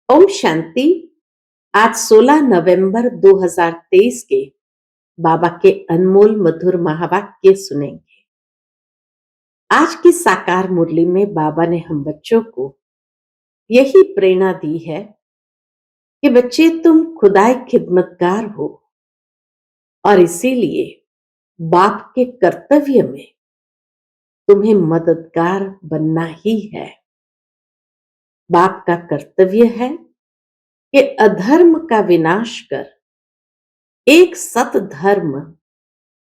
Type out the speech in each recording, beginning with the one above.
ओम शांति। आज 16 नवंबर 2023 के बाबा के अनमोल मधुर महावाक्य सुनेंगे। आज की साकार मुरली में बाबा ने हम बच्चों को यही प्रेरणा दी है कि बच्चे तुम खुदाई खिदमतगार हो और इसीलिए बाप के कर्तव्य में तुम्हें मददगार बनना ही है। बाप का कर्तव्य है कि अधर्म का विनाश कर एक सत धर्म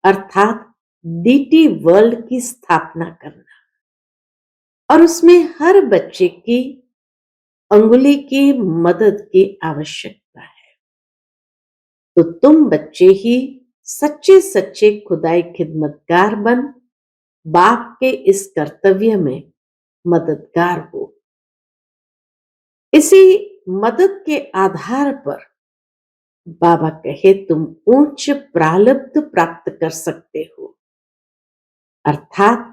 अर्थात डीटी वर्ल्ड की स्थापना करना और उसमें हर बच्चे की अंगुली की मदद की आवश्यकता है। तो तुम बच्चे ही सच्चे सच्चे खुदाई खिदमतगार बन बाप के इस कर्तव्य में मददगार हो। इसी मदद के आधार पर बाबा कहे तुम उच्च प्रारब्ध प्राप्त कर सकते हो, अर्थात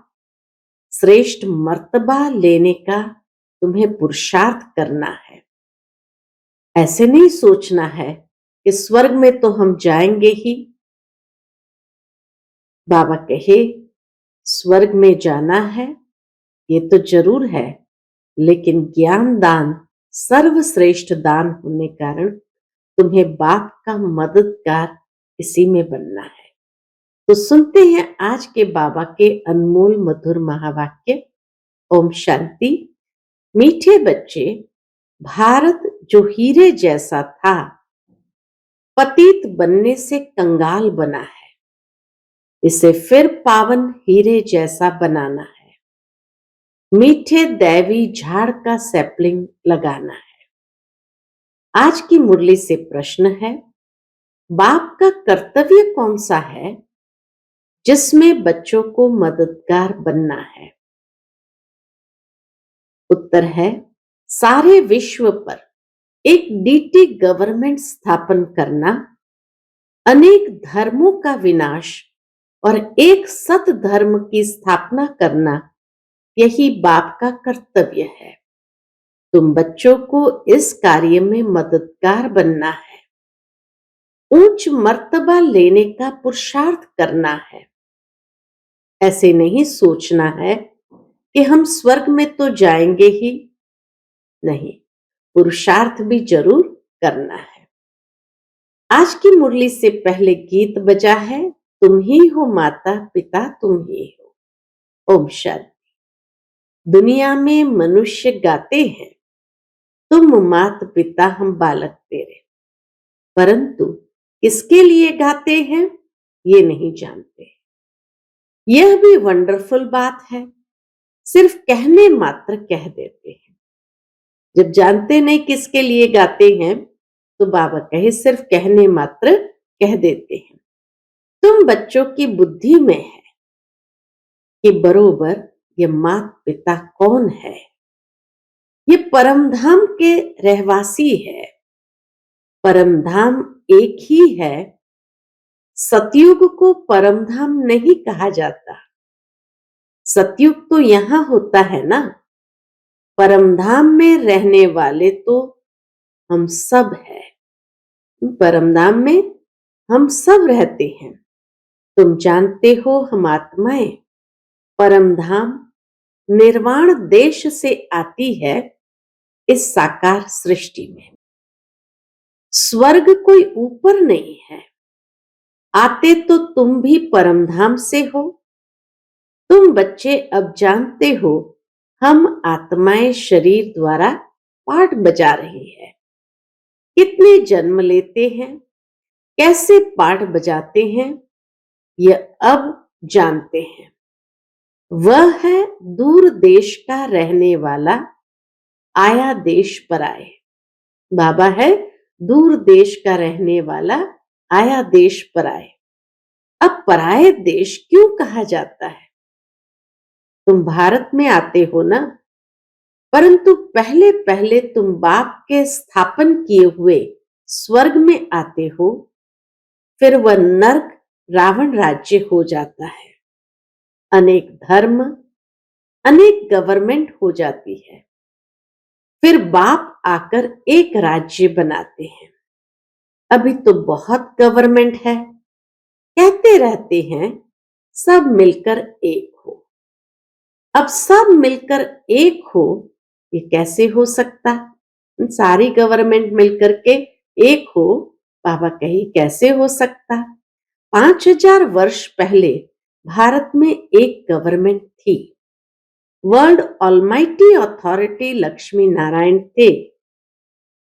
श्रेष्ठ मर्तबा लेने का तुम्हें पुरुषार्थ करना है। ऐसे नहीं सोचना है कि स्वर्ग में तो हम जाएंगे ही। बाबा कहे स्वर्ग में जाना है ये तो जरूर है, लेकिन ज्ञान दान सर्वश्रेष्ठ दान होने कारण तुम्हें बाप का मददगार इसी में बनना है। तो सुनते हैं आज के बाबा के अनमोल मधुर महावाक्य। ओम शांति। मीठे बच्चे, भारत जो हीरे जैसा था पतित बनने से कंगाल बना है, इसे फिर पावन हीरे जैसा बनाना है। मीठे दैवी झाड़ का सैपलिंग लगाना है। आज की मुरली से प्रश्न है, बाप का कर्तव्य कौन सा है जिसमें बच्चों को मददगार बनना है? उत्तर है, सारे विश्व पर एक डीटी गवर्नमेंट स्थापन करना, अनेक धर्मों का विनाश और एक सत धर्म की स्थापना करना, यही बाप का कर्तव्य है। तुम बच्चों को इस कार्य में मददगार बनना है, उच्च मर्तबा लेने का पुरुषार्थ करना है। ऐसे नहीं सोचना है कि हम स्वर्ग में तो जाएंगे ही नहीं, पुरुषार्थ भी जरूर करना है। आज की मुरली से पहले गीत बजा है, तुम ही हो माता पिता तुम ही हो। ओम शांति। दुनिया में मनुष्य गाते हैं, तुम मात पिता हम बालक तेरे, परंतु किसके लिए गाते हैं ये नहीं जानते। यह भी वंडरफुल बात है, सिर्फ कहने मात्र कह देते हैं। जब जानते नहीं किसके लिए गाते हैं तो बाबा कहे सिर्फ कहने मात्र कह देते हैं। तुम बच्चों की बुद्धि में है कि बरोबर ये माता पिता कौन है। ये परमधाम के रहवासी है। परमधाम एक ही है। सतयुग को परमधाम नहीं कहा जाता। सतयुग तो यहां होता है ना। परमधाम में रहने वाले तो हम सब है। परमधाम में हम सब रहते हैं। तुम जानते हो हम आत्माएं परमधाम निर्वाण देश से आती है इस साकार सृष्टि में। स्वर्ग कोई ऊपर नहीं है। आते तो तुम भी परमधाम से हो। तुम बच्चे अब जानते हो हम आत्माएं शरीर द्वारा पाठ बजा रही है। कितने जन्म लेते हैं, कैसे पाठ बजाते हैं, यह अब जानते हैं। वह है दूर देश का रहने वाला, आया देश पर आए। बाबा है दूर देश का रहने वाला, आया देश पर आए। अब पराये देश क्यों कहा जाता है? तुम भारत में आते हो ना, परंतु पहले पहले तुम बाप के स्थापन किए हुए स्वर्ग में आते हो, फिर वह नर्क रावण राज्य हो जाता है। अनेक धर्म, अनेक गवर्नमेंट हो जाती है। फिर बाप आकर एक राज्य बनाते हैं। अभी तो बहुत गवर्नमेंट है, कहते रहते हैं सब मिलकर एक हो। अब सब मिलकर एक हो, ये कैसे हो सकता? सारी गवर्नमेंट मिलकर के एक हो, बाबा कही कैसे हो सकता? 5000 वर्ष पहले भारत में एक गवर्नमेंट थी। World almighty authority Lakshmi Narayan थे।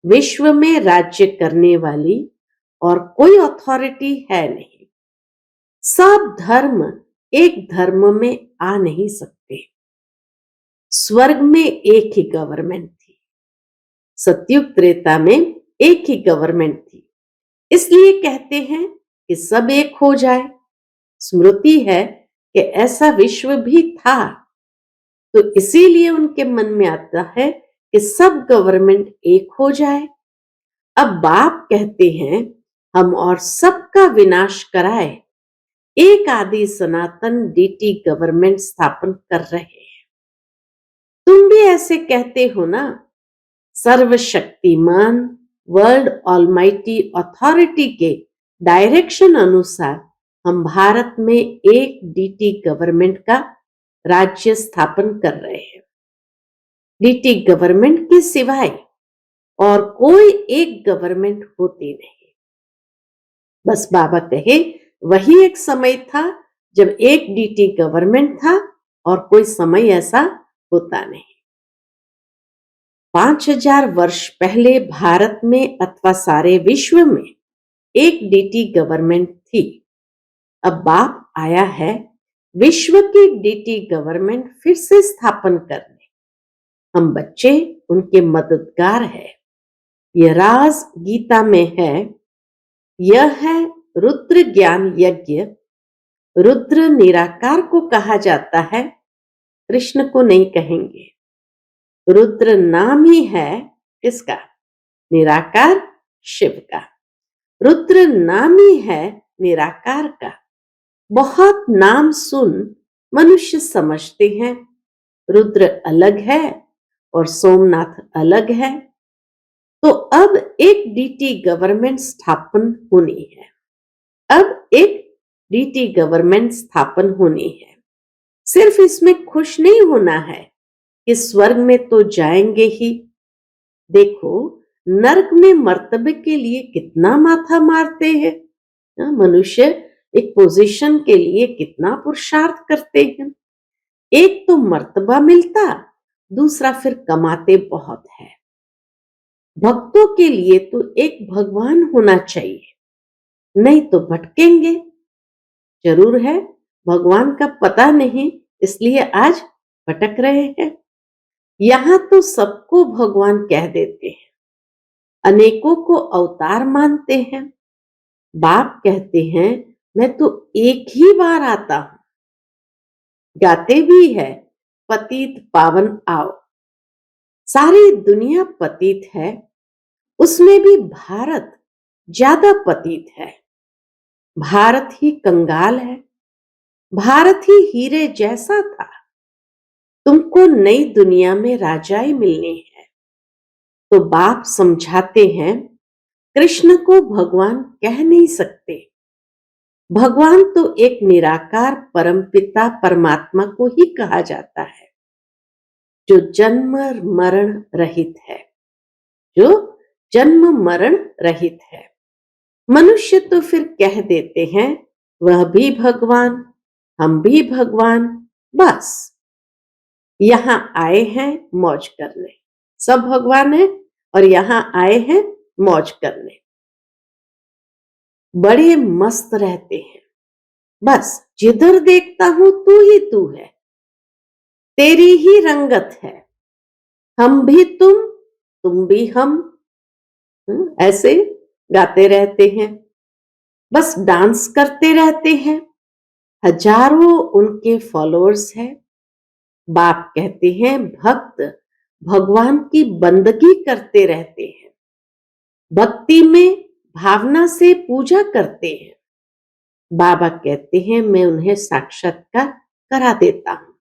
विश्व में राज्य करने वाली और कोई अथॉरिटी है नहीं। सब धर्म एक धर्म में आ नहीं सकते। स्वर्ग में एक ही गवर्नमेंट थी, सतयुग त्रेता में एक ही गवर्नमेंट थी। इसलिए कहते हैं कि सब एक हो जाए। स्मृति है कि ऐसा विश्व भी था, तो इसीलिए उनके मन में आता है कि सब गवर्नमेंट एक हो जाए। अब बाप कहते हैं हम और सबका विनाश कराए, एक आदि सनातन डीटी गवर्नमेंट स्थापन कर रहे हैं। तुम भी ऐसे कहते हो ना, सर्वशक्तिमान वर्ल्ड ऑलमाइटी अथॉरिटी के डायरेक्शन अनुसार हम भारत में एक डीटी गवर्नमेंट का राज्य स्थापन कर रहे हैं। डीटी गवर्नमेंट के सिवाय और कोई एक गवर्नमेंट होती नहीं। बस बाबा कहे वही एक समय था जब एक डीटी गवर्नमेंट था और कोई समय ऐसा होता नहीं। 5000 वर्ष पहले भारत में अथवा सारे विश्व में एक डीटी गवर्नमेंट थी। अब बाप आया है विश्व की डीटी गवर्नमेंट फिर से स्थापन करने। हम बच्चे उनके मददगार हैं। यह राज गीता में है। यह है रुद्र ज्ञान यज्ञ। रुद्र निराकार को कहा जाता है, कृष्ण को नहीं कहेंगे। रुद्र नाम ही है किसका? निराकार शिव का। रुद्र नाम ही है निराकार का। बहुत नाम सुन मनुष्य समझते हैं रुद्र अलग है और सोमनाथ अलग है। तो अब एक डीटी गवर्नमेंट स्थापन होनी है। अब एक डीटी गवर्नमेंट स्थापन होनी है। सिर्फ इसमें खुश नहीं होना है कि स्वर्ग में तो जाएंगे ही। देखो नरक में मर्तबे के लिए कितना माथा मारते हैं। मनुष्य एक पोजीशन के लिए कितना पुरुषार्थ करते हैं। एक तो मर्तबा मिलता, दूसरा फिर कमाते बहुत है। भक्तों के लिए तो एक भगवान होना चाहिए, नहीं तो भटकेंगे। जरूर है भगवान का पता नहीं, इसलिए आज भटक रहे हैं। यहां तो सबको भगवान कह देते हैं, अनेकों को अवतार मानते हैं। बाप कहते हैं मैं तो एक ही बार आता हूं। गाते भी है पतित पावन आओ। सारी दुनिया पतित है, उसमें भी भारत ज्यादा पतित है। भारत ही कंगाल है, भारत ही हीरे जैसा था। तुमको नई दुनिया में राजाई मिलनी है। तो बाप समझाते हैं कृष्ण को भगवान कह नहीं सकते। भगवान तो एक निराकार परमपिता परमात्मा को ही कहा जाता है, जो जन्म मरण रहित है। जो जन्म मरण रहित है। मनुष्य तो फिर कह देते हैं वह भी भगवान, हम भी भगवान। बस यहां आए हैं मौज करने। सब भगवान है और यहां आए हैं मौज करने। बड़े मस्त रहते हैं। बस जिधर देखता हूं तू ही तू है, तेरी ही रंगत है। हम भी तुम भी हम। ऐसे गाते रहते हैं, बस डांस करते रहते हैं। हजारों उनके फॉलोअर्स हैं। बाप कहते हैं भक्त भगवान की बंदगी करते रहते हैं, भक्ति में भावना से पूजा करते हैं। बाबा कहते हैं मैं उन्हें साक्षात्कार करा देता हूं,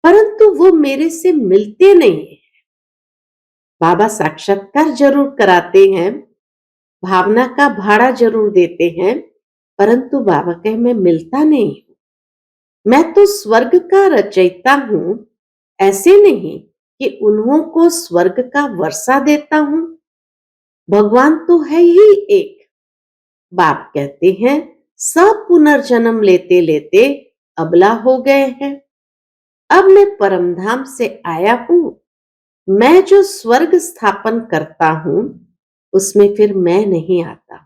परंतु वो मेरे से मिलते नहीं है। बाबा साक्षात्कार जरूर कराते हैं, भावना का भाड़ा जरूर देते हैं, परंतु बाबा कहे मैं मिलता नहीं हूं। मैं तो स्वर्ग का रचयिता हूं, ऐसे नहीं कि उन्हों को स्वर्ग का वर्षा देता हूं। भगवान तो है ही एक। बाप कहते हैं सब पुनर्जन्म लेते लेते अबला हो गए हैं। अब मैं परमधाम से आया हूं। मैं जो स्वर्ग स्थापन करता हूं उसमें फिर मैं नहीं आता।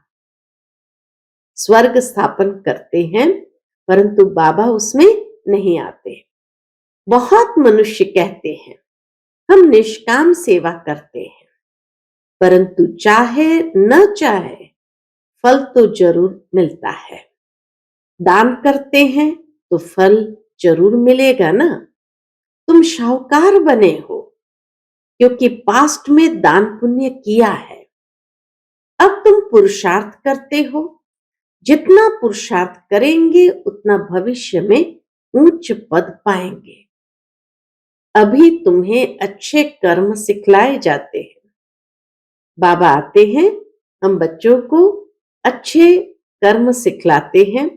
स्वर्ग स्थापन करते हैं परंतु बाबा उसमें नहीं आते। बहुत मनुष्य कहते हैं हम निष्काम सेवा करते हैं, परंतु चाहे न चाहे फल तो जरूर मिलता है। दान करते हैं तो फल जरूर मिलेगा ना। तुम शाहूकार बने हो क्योंकि पास्ट में दान पुण्य किया है। अब तुम पुरुषार्थ करते हो। जितना पुरुषार्थ करेंगे उतना भविष्य में उच्च पद पाएंगे। अभी तुम्हें अच्छे कर्म सिखलाए जाते हैं। बाबा आते हैं, हम बच्चों को अच्छे कर्म सिखलाते हैं,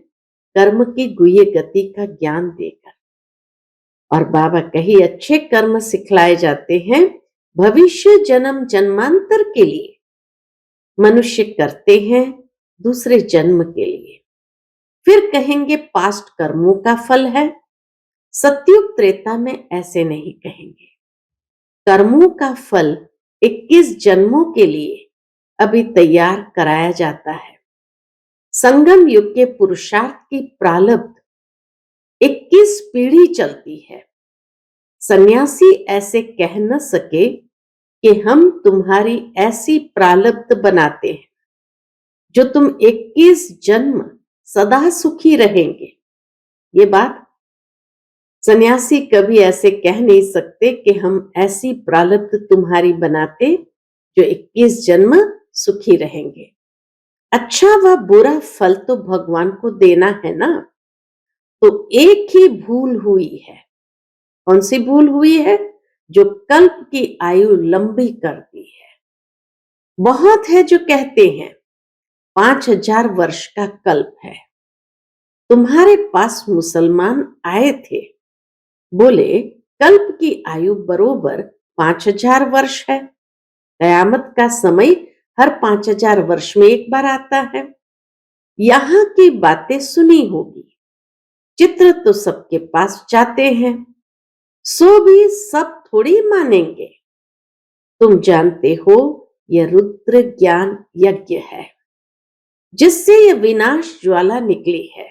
कर्म की गुह्य गति का ज्ञान देकर। और बाबा कहीं अच्छे कर्म सिखलाए जाते हैं भविष्य जन्म जन्मांतर के लिए। मनुष्य करते हैं दूसरे जन्म के लिए, फिर कहेंगे पास्ट कर्मों का फल है। सतयुग त्रेता में ऐसे नहीं कहेंगे। कर्मों का फल 21 जन्मों के लिए अभी तैयार कराया जाता है। संगम युग के पुरुषार्थ की प्रारब्ध 21 पीढ़ी चलती है। सन्यासी ऐसे कह न सके कि हम तुम्हारी ऐसी प्रारब्ध बनाते हैं जो तुम 21 जन्म सदा सुखी रहेंगे। ये बात सन्यासी कभी ऐसे कह नहीं सकते कि हम ऐसी प्रारब्ध तुम्हारी बनाते जो 21 जन्म सुखी रहेंगे। अच्छा व बुरा फल तो भगवान को देना है ना। तो एक ही भूल हुई है। कौन सी भूल हुई है? जो कल्प की आयु लंबी कर दी है। बहुत है जो कहते हैं 5000 वर्ष का कल्प है। तुम्हारे पास मुसलमान आए थे, बोले कल्प की आयु बरोबर 5000 वर्ष है। कयामत का समय हर 5000 वर्ष में एक बार आता है। यहां की बातें सुनी होगी। चित्र तो सबके पास जाते हैं, सो भी सब थोड़ी मानेंगे। तुम जानते हो यह रुद्र ज्ञान यज्ञ है जिससे यह विनाश ज्वाला निकली है।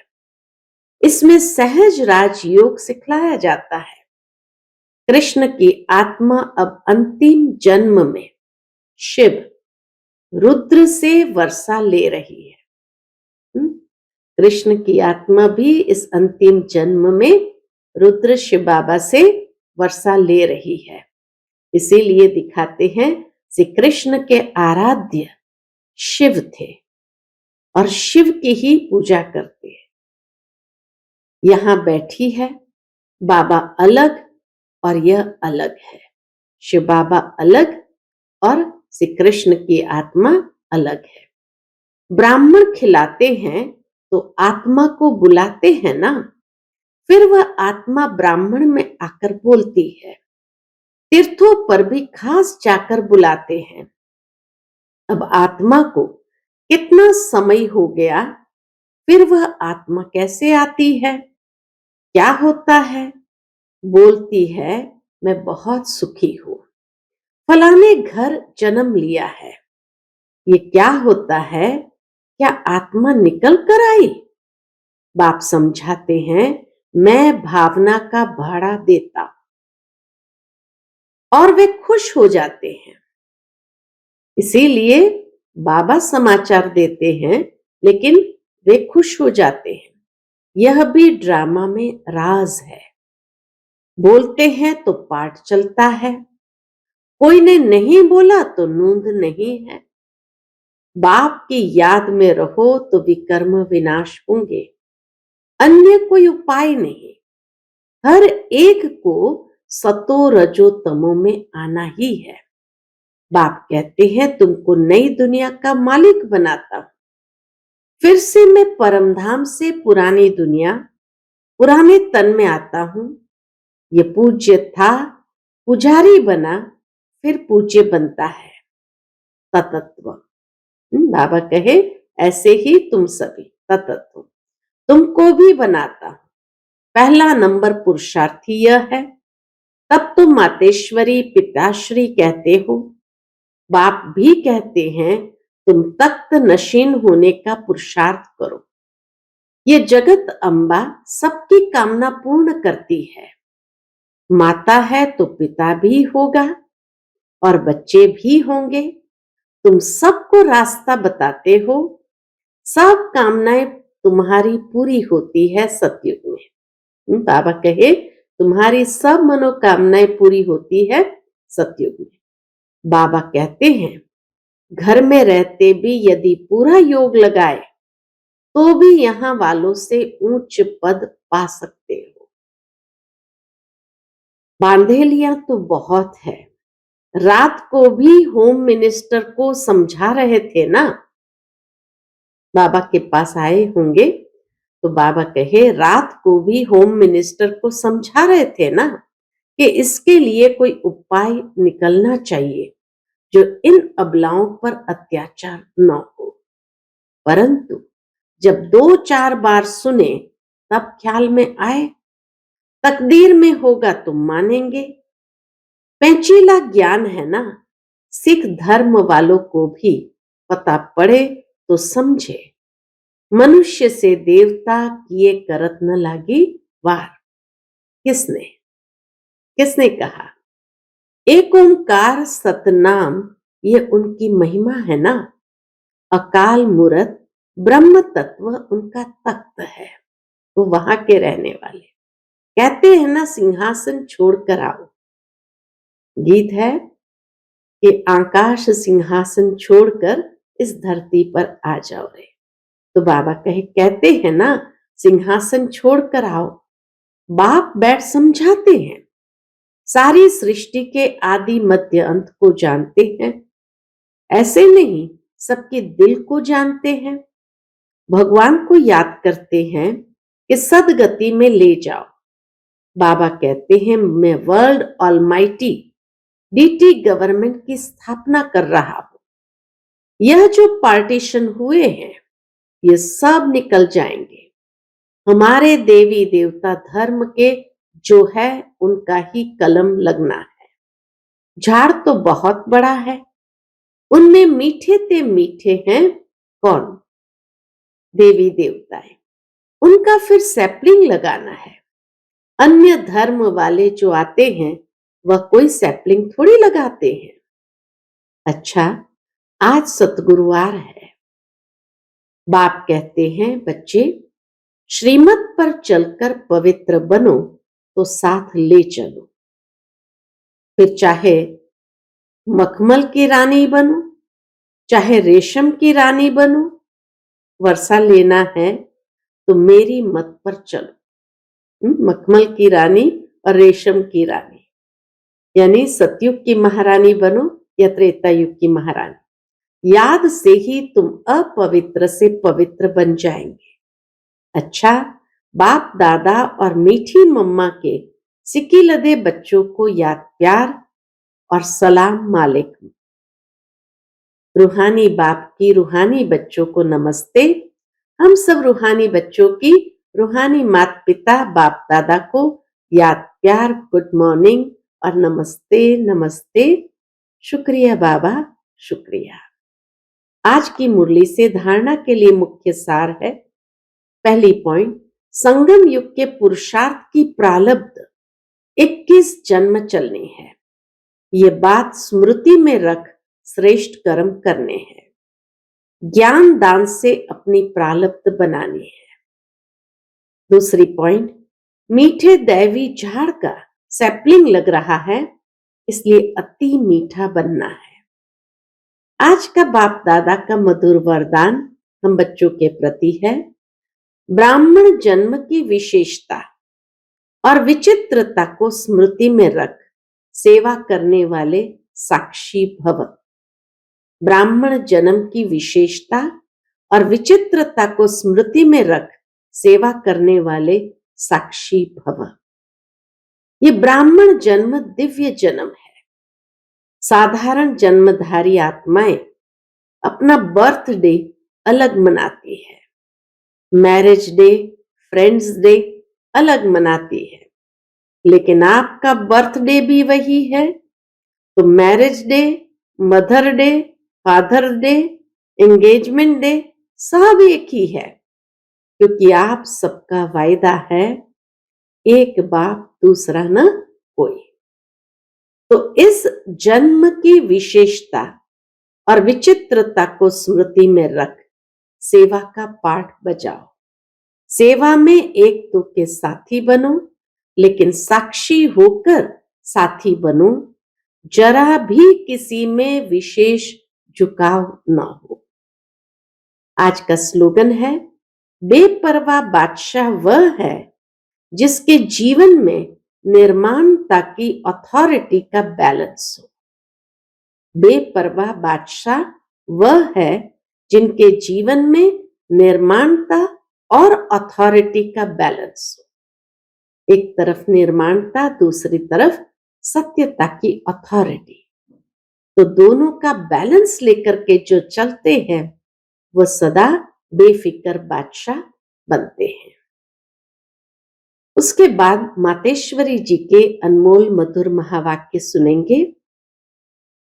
इसमें सहज राजयोग सिखलाया जाता है। कृष्ण की आत्मा अब अंतिम जन्म में शिव रुद्र से वर्षा ले रही है। कृष्ण की आत्मा भी इस अंतिम जन्म में रुद्र शिव बाबा से वर्षा ले रही है। इसीलिए दिखाते हैं श्री कृष्ण के आराध्य शिव थे और शिव की ही पूजा करते हैं। यहां बैठी है बाबा अलग और यह अलग है। शिव बाबा अलग और श्री कृष्ण की आत्मा अलग है। ब्राह्मण खिलाते हैं तो आत्मा को बुलाते हैं ना, फिर वह आत्मा ब्राह्मण में आकर बोलती है। तीर्थों पर भी खास जाकर बुलाते हैं। अब आत्मा को कितना समय हो गया, फिर वह आत्मा कैसे आती है? क्या होता है? बोलती है मैं बहुत सुखी हूं, फलाने घर जन्म लिया है। ये क्या होता है? क्या आत्मा निकल कर आई? बाप समझाते हैं मैं भावना का भाड़ा देता और वे खुश हो जाते हैं। इसीलिए बाबा समाचार देते हैं लेकिन वे खुश हो जाते हैं। यह भी ड्रामा में राज है। बोलते हैं तो पाठ चलता है, कोई ने नहीं बोला तो नींद नहीं है। बाप की याद में रहो तो विकर्म विनाश होंगे, अन्य कोई उपाय नहीं। हर एक को सतो रजो तमो में आना ही है। बाप कहते हैं तुमको नई दुनिया का मालिक बनाता हूं। फिर से मैं परमधाम से पुरानी दुनिया, पुराने तन में आता हूं। ये पूज्य था, पुजारी बना, फिर पूज्य बनता है। ततत्व। बाबा कहे ऐसे ही तुम सभी ततत्व, तुमको भी बनाता हूं। पहला नंबर पुरुषार्थी यह है। तब तुम मातेश्वरी पिताश्री कहते हो। बाप भी कहते हैं तुम तख्त नशीन होने का पुरुषार्थ करो। ये जगत अम्बा सबकी कामना पूर्ण करती है। माता है तो पिता भी होगा और बच्चे भी होंगे। तुम सबको रास्ता बताते हो। सब कामनाएं तुम्हारी पूरी होती है सतयुग में। बाबा कहे तुम्हारी सब मनोकामनाएं पूरी होती है सतयुग में। बाबा कहते हैं घर में रहते भी यदि पूरा योग लगाए तो भी यहां वालों से ऊंच पद पा सकते हो। बांधेलियां तो बहुत है। रात को भी होम मिनिस्टर को समझा रहे थे ना। बाबा के पास आए होंगे तो बाबा कहे रात को भी होम मिनिस्टर को समझा रहे थे ना कि इसके लिए कोई उपाय निकलना चाहिए जो इन अबलाओं पर अत्याचार न हो। परंतु जब 2-4 बार सुने तब ख्याल में आए तकदीर में होगा तो मानेंगे। पेंचीला ज्ञान है ना, सिख धर्म वालों को भी पता पड़े तो समझे। मनुष्य से देवता किए करत न लागी वार। किसने किसने कहा? एक ओंकार सतनाम, ये उनकी महिमा है ना। अकाल मूरत ब्रह्म तत्व उनका तख्त है। वो वहां के रहने वाले कहते हैं ना सिंहासन छोड़कर आओ। गीत है कि आकाश सिंहासन छोड़कर इस धरती पर आ जाओ रे। तो बाबा कहते हैं ना सिंहासन छोड़कर आओ। बाप बैठ समझाते हैं। सारी सृष्टि के आदि मध्य अंत को जानते हैं। ऐसे नहीं सबके दिल को जानते हैं। भगवान को याद करते हैं कि सदगति में ले जाओ। बाबा कहते हैं मैं वर्ल्ड ऑलमाइटी डीटी गवर्नमेंट की स्थापना कर रहा हूं। यह जो पार्टीशन हुए हैं ये सब निकल जाएंगे। हमारे देवी देवता धर्म के जो है उनका ही कलम लगना है। झाड़ तो बहुत बड़ा है, उनमें मीठे ते मीठे हैं कौन? देवी देवताएं। उनका फिर सैपलिंग लगाना है। अन्य धर्म वाले जो आते हैं वह कोई सैपलिंग थोड़ी लगाते हैं। अच्छा, आज सतगुरुवार है। बाप कहते हैं बच्चे श्रीमत पर चलकर पवित्र बनो तो साथ ले चलो। फिर चाहे मखमल की रानी बनो, चाहे रेशम की रानी बनो, वर्षा लेना है तो मेरी मत पर चलो। मखमल की रानी और रेशम की रानी, यानी सतयुग की महारानी बनो या त्रेता युग की महारानी। याद से ही तुम अपवित्र से पवित्र बन जाएंगे। अच्छा, बाप दादा और मीठी मम्मा के सिक्की लदे बच्चों को याद प्यार और सलाम मालिकुम। रूहानी बाप की रूहानी बच्चों को नमस्ते। हम सब रूहानी बच्चों की रूहानी माता पिता बाप दादा को याद प्यार गुड मॉर्निंग और नमस्ते नमस्ते। शुक्रिया बाबा, शुक्रिया। आज की मुरली से धारणा के लिए मुख्य सार है। पहली पॉइंट, संगम युग के पुरुषार्थ की प्रारब्ध 21 जन्म चलने हैं। ये बात स्मृति में रख श्रेष्ठ कर्म करने हैं। ज्ञान दान से अपनी प्रारब्ध बनानी है। दूसरी पॉइंट, मीठे दैवी झाड़ का सैपलिंग लग रहा है, इसलिए अति मीठा बनना है। आज का बाप दादा का मधुर वरदान हम बच्चों के प्रति है। ब्राह्मण जन्म की विशेषता और विचित्रता को स्मृति में रख सेवा करने वाले साक्षी भव। ब्राह्मण जन्म की विशेषता और विचित्रता को स्मृति में रख सेवा करने वाले साक्षी भव। ये ब्राह्मण जन्म दिव्य जन्म है। साधारण जन्मधारी आत्माएं अपना बर्थडे अलग मनाती है, मैरिज डे, फ्रेंड्स डे अलग मनाती है, लेकिन आपका बर्थडे भी वही है, तो marriage day, mother day, father day, engagement day सब एक ही है, क्योंकि आप सबका वायदा है एक बाप दूसरा न कोई। तो इस जन्म की विशेषता और विचित्रता को स्मृति में रख सेवा का पाठ बजाओ। सेवा में एक दो के साथी बनो, लेकिन साक्षी होकर साथी बनो। जरा भी किसी में विशेष झुकाव न हो। आज का स्लोगन है, बेपरवाह बादशाह वह है जिसके जीवन में निर्माणता की अथॉरिटी का बैलेंस हो। बेपरवाह बादशाह वह है जिनके जीवन में निर्माणता और अथॉरिटी का बैलेंस हो। एक तरफ निर्माणता, दूसरी तरफ सत्यता की अथॉरिटी। तो दोनों का बैलेंस लेकर के जो चलते हैं वो सदा बेफिक्र बादशाह बनते हैं। उसके बाद मातेश्वरी जी के अनमोल मधुर महावाक्य सुनेंगे।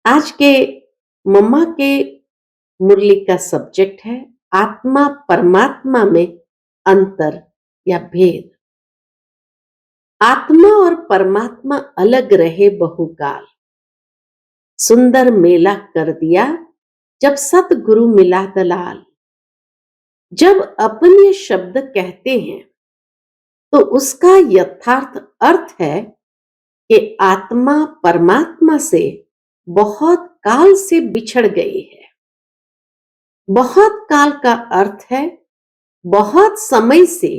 आज के मम्मा के मुरली का सब्जेक्ट है आत्मा परमात्मा में अंतर या भेद। आत्मा और परमात्मा अलग रहे बहुकाल, सुंदर मेला कर दिया जब सतगुरु मिला दलाल। जब अपन ये शब्द कहते हैं तो उसका यथार्थ अर्थ है कि आत्मा परमात्मा से बहुत काल से बिछड़ गई है। बहुत काल का अर्थ है बहुत समय से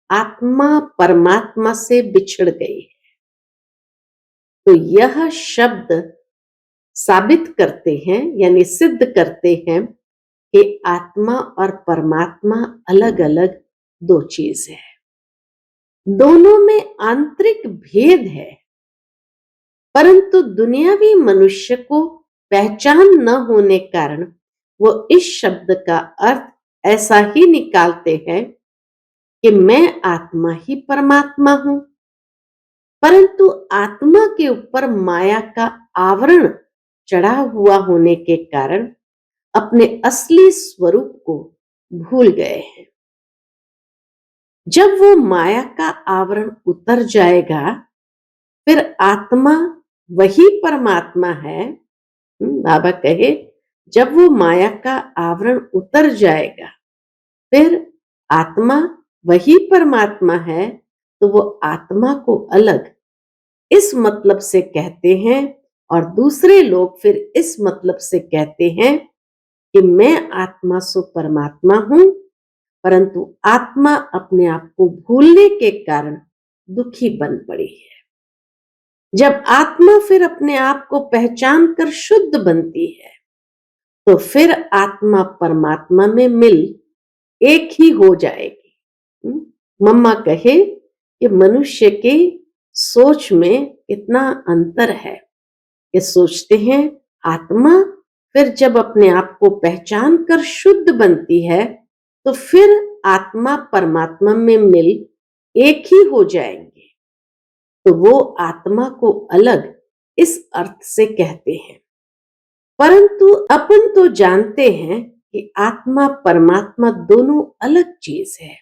आत्मा परमात्मा से बिछड़ गई है। तो यह शब्द साबित करते हैं यानी सिद्ध करते हैं कि आत्मा और परमात्मा अलग अलग दो चीज है। दोनों में आंतरिक भेद है, परंतु दुनियावी मनुष्य को पहचान न होने कारण वो इस शब्द का अर्थ ऐसा ही निकालते हैं कि मैं आत्मा ही परमात्मा हूं। परंतु आत्मा के ऊपर माया का आवरण चढ़ा हुआ होने के कारण अपने असली स्वरूप को भूल गए हैं। जब वो माया का आवरण उतर जाएगा फिर आत्मा वही परमात्मा है। बाबा कहे जब वो माया का आवरण उतर जाएगा फिर आत्मा वही परमात्मा है। तो वो आत्मा को अलग इस मतलब से कहते हैं और दूसरे लोग फिर इस मतलब से कहते हैं कि मैं आत्मा सो परमात्मा हूं, परंतु आत्मा अपने आप को भूलने के कारण दुखी बन पड़ी है। जब आत्मा फिर अपने आप को पहचान कर शुद्ध बनती है तो फिर आत्मा परमात्मा में मिल एक ही हो जाएगी। मम्मा कहे कि मनुष्य की सोच में इतना अंतर है कि सोचते हैं आत्मा फिर जब अपने आप को पहचान कर शुद्ध बनती है तो फिर आत्मा परमात्मा में मिल एक ही हो जाएंगे। तो वो आत्मा को अलग इस अर्थ से कहते हैं। परंतु अपन तो जानते हैं कि आत्मा परमात्मा दोनों अलग चीज है।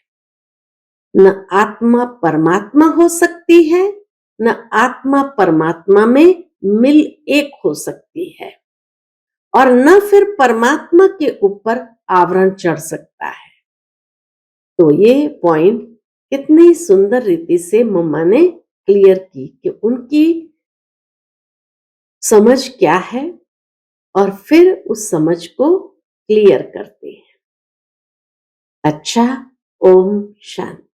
न आत्मा परमात्मा हो सकती है, न आत्मा परमात्मा में मिल एक हो सकती है, और न फिर परमात्मा के ऊपर आवरण चढ़ सकता है। तो ये पॉइंट कितनी सुंदर रीति से मम्मा ने क्लियर की कि उनकी समझ क्या है और फिर उस समझ को क्लियर करते हैं। अच्छा, ओम शांति।